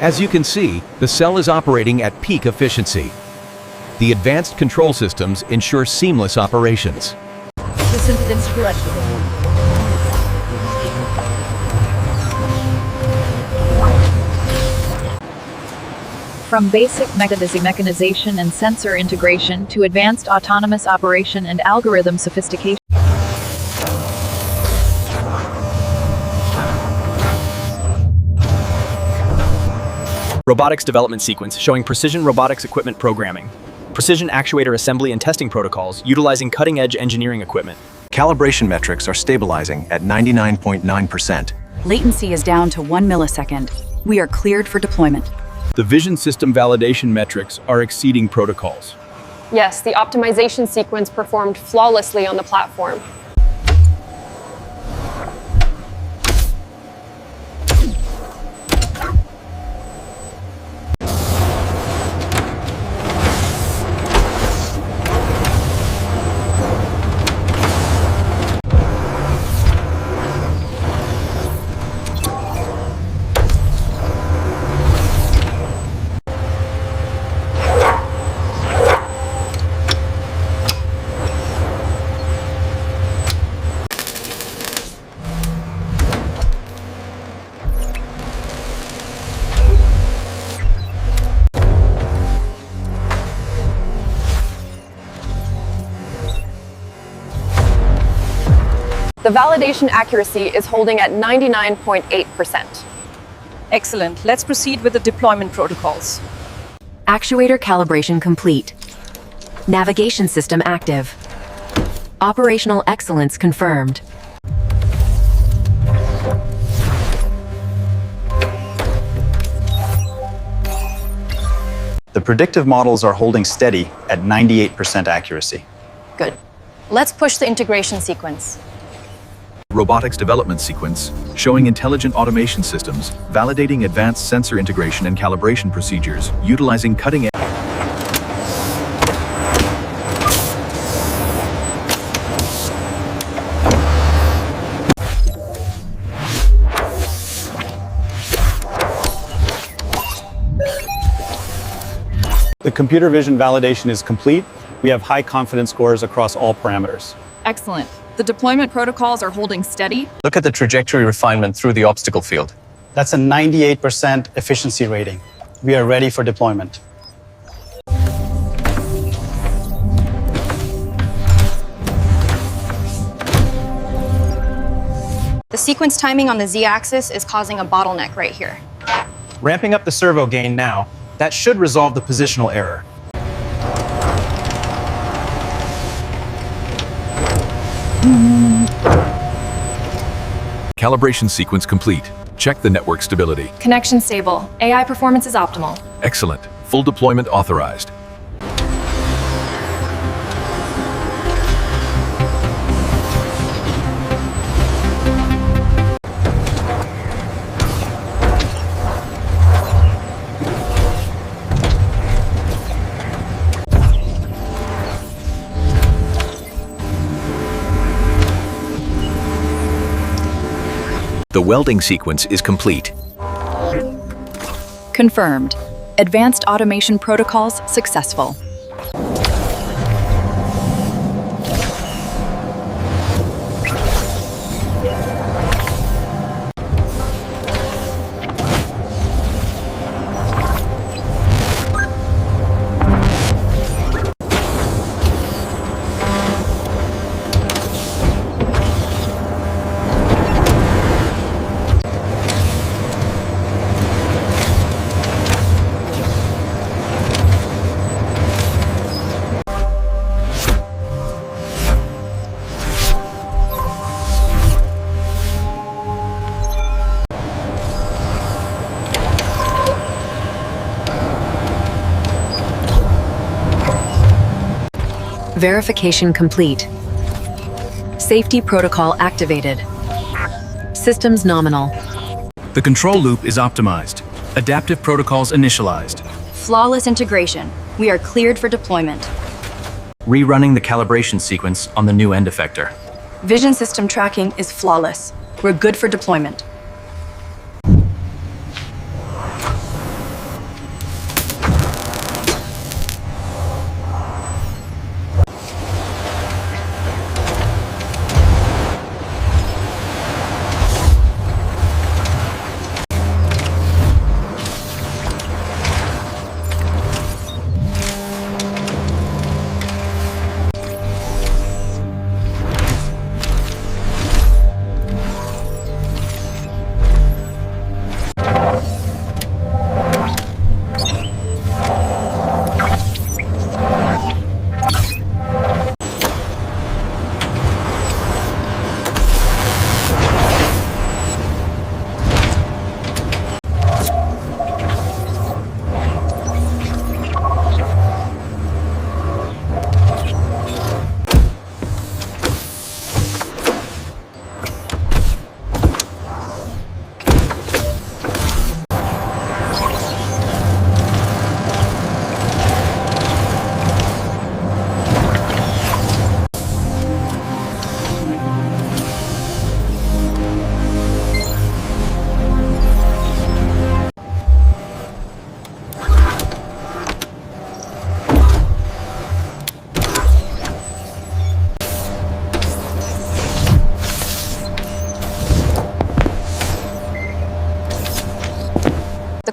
As you can see, the cell is operating at peak efficiency. The advanced control systems ensure seamless operations. From basic mechanization and sensor integration to advanced autonomous operation and algorithm sophistication. Robotics development sequence showing precision robotics equipment programming. Precision actuator assembly and testing protocols utilizing cutting-edge engineering equipment. Calibration metrics are stabilizing at 99.9%. Latency is down to 1 millisecond. We are cleared for deployment. The vision system validation metrics are exceeding protocols. Yes, the optimization sequence performed flawlessly on the platform. The validation accuracy is holding at 99.8%. Excellent. Let's proceed with the deployment protocols. Actuator calibration complete. Navigation system active. Operational excellence confirmed. The predictive models are holding steady at 98% accuracy. Good. Let's push the integration sequence. Robotics development sequence showing intelligent automation systems, validating advanced sensor integration and calibration procedures, utilizing cutting-edge. The computer vision validation is complete. We have high confidence scores across all parameters. Excellent. The deployment protocols are holding steady. Look at the trajectory refinement through the obstacle field. That's a 98% efficiency rating. We are ready for deployment. The sequence timing on the Z-axis is causing a bottleneck right here. Ramping up the servo gain now. That should resolve the positional error. Calibration sequence complete. Check the network stability. Connection stable. AI performance is optimal. Excellent. Full deployment authorized. The welding sequence is complete. Confirmed. Advanced automation protocols successful. Verification complete. Safety protocol activated. Systems nominal. The control loop is optimized. Adaptive protocols initialized. Flawless integration. We are cleared for deployment. Rerunning the calibration sequence on the new end-effector. Vision system tracking is flawless. We're good for deployment.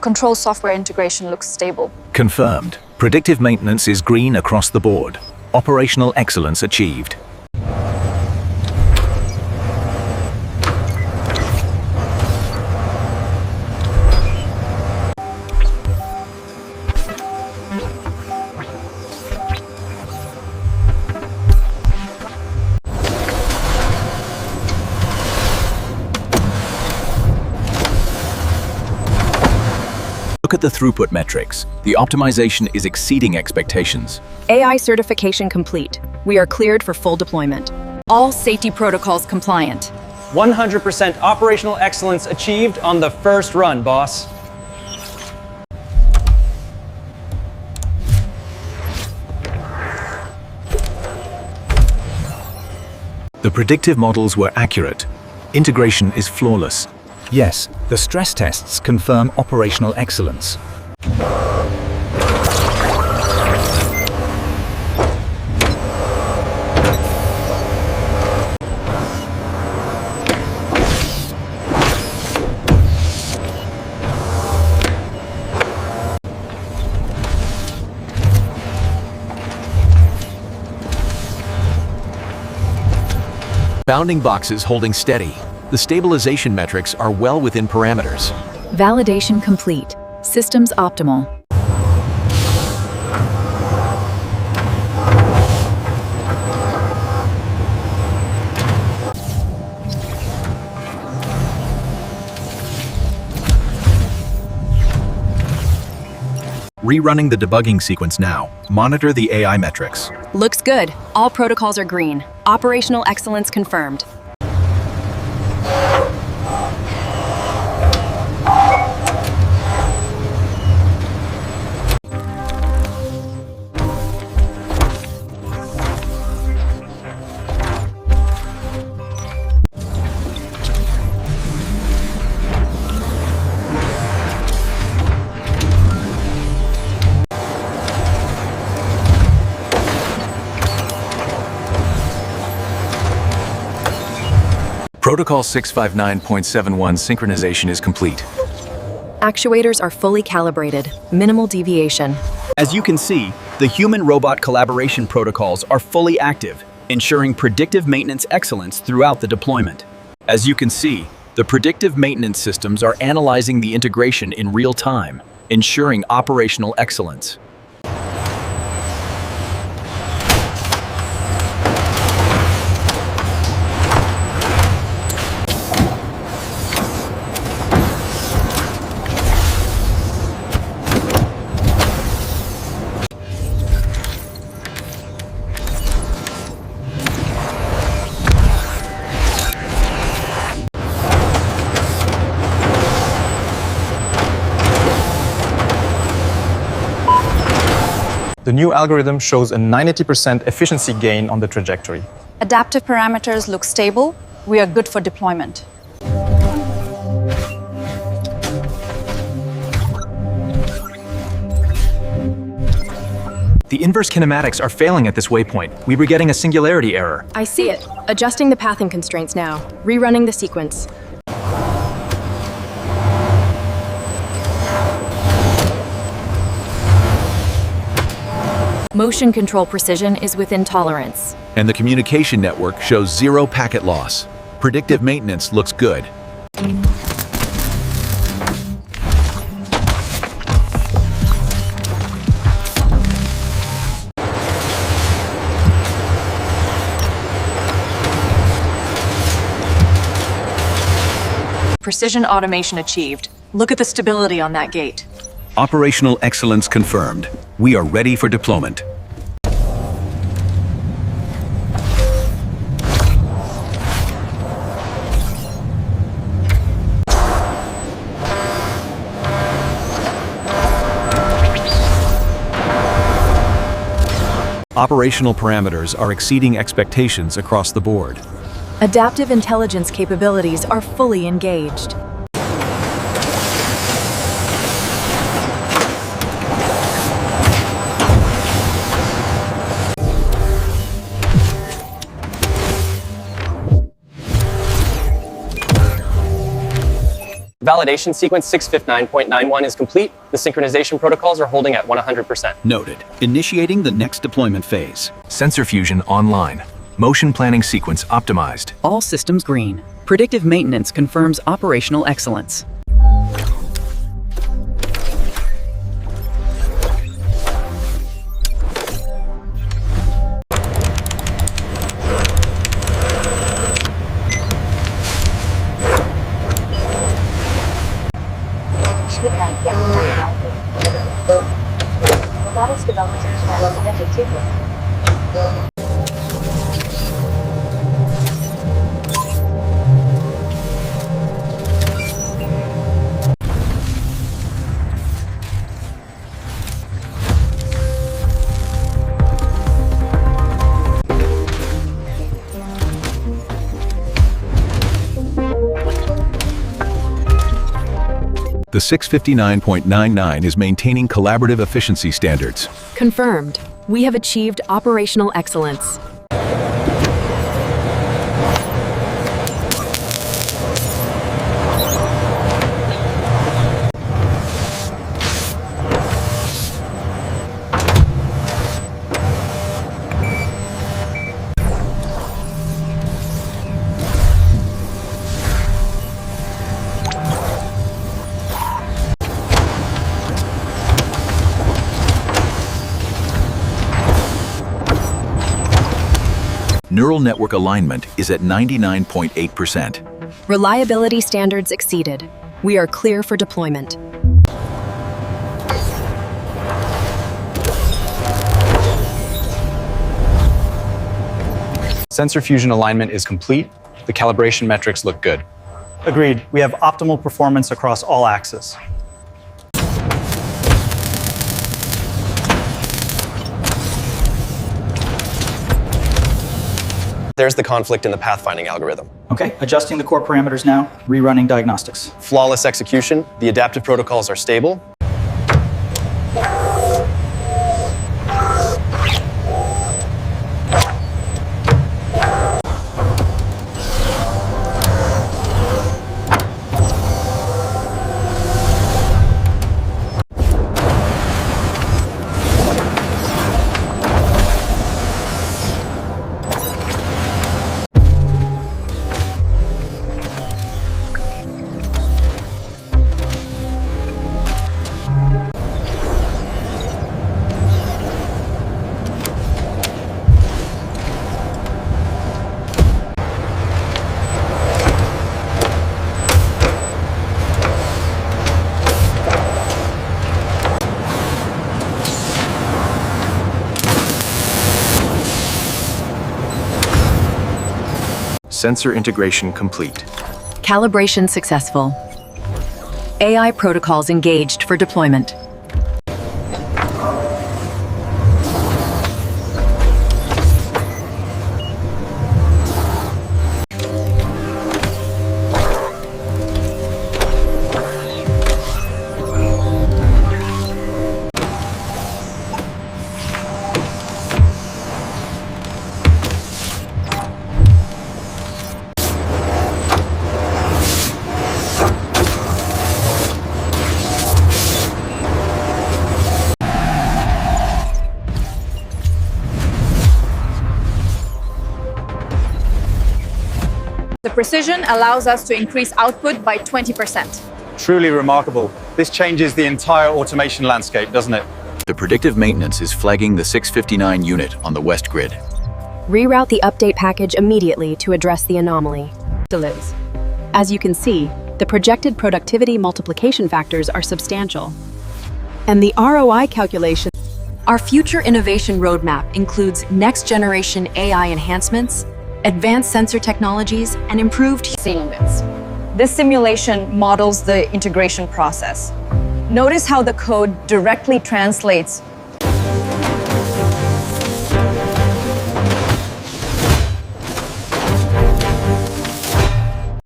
control software integration looks stable. Confirmed. Predictive maintenance is green across the board. Operational excellence achieved. Look at the throughput metrics. The optimization is exceeding expectations. AI certification complete. We are cleared for full deployment. All safety protocols compliant. 100% operational excellence achieved on the first run, boss. The predictive models were accurate. Integration is flawless. Yes, the stress tests confirm operational excellence. Bounding boxes holding steady. The stabilization metrics are well within parameters. Validation complete. Systems optimal. Rerunning the debugging sequence now. Monitor the AI metrics. Looks good. All protocols are green. Operational excellence confirmed. Protocol 659.71 synchronization is complete. Actuators are fully calibrated. Minimal deviation. As you can see, the human-robot collaboration protocols are fully active, ensuring predictive maintenance excellence throughout the deployment. As you can see, the predictive maintenance systems are analyzing the integration in real time, ensuring operational excellence. The new algorithm shows a 90% efficiency gain on the trajectory. Adaptive parameters look stable. We are good for deployment. The inverse kinematics are failing at this waypoint. We were getting a singularity error. I see it. Adjusting the pathing constraints now. Rerunning the sequence. Motion control precision is within tolerance. And the communication network shows 0 packet loss. Predictive maintenance looks good. Precision automation achieved. Look at the stability on that gate. Operational excellence confirmed. We are ready for deployment. Operational parameters are exceeding expectations across the board. Adaptive intelligence capabilities are fully engaged. Validation sequence 659.91 is complete. The synchronization protocols are holding at 100%. Noted. Initiating the next deployment phase. Sensor fusion online. Motion planning sequence optimized. All systems green. Predictive maintenance confirms operational excellence. Robotics development The 659.99 is maintaining collaborative efficiency standards. Confirmed. We have achieved operational excellence. Neural network alignment is at 99.8%. Reliability standards exceeded. We are clear for deployment. Sensor fusion alignment is complete. The calibration metrics look good. Agreed. We have optimal performance across all axes. There's the conflict in the pathfinding algorithm. Okay, adjusting the core parameters now, rerunning diagnostics. Flawless execution. The adaptive protocols are stable. Sensor integration complete. Calibration successful. AI protocols engaged for deployment. The precision allows us to increase output by 20%. Truly remarkable. This changes the entire automation landscape, doesn't it? The predictive maintenance is flagging the 659 unit on the west grid. Reroute the update package immediately to address the anomaly. Lives. As you can see, the projected productivity multiplication factors are substantial. And the ROI calculation. Our future innovation roadmap includes next-generation AI enhancements, advanced sensor technologies, and improved Sequence. This simulation models the integration process. Notice how the code directly translates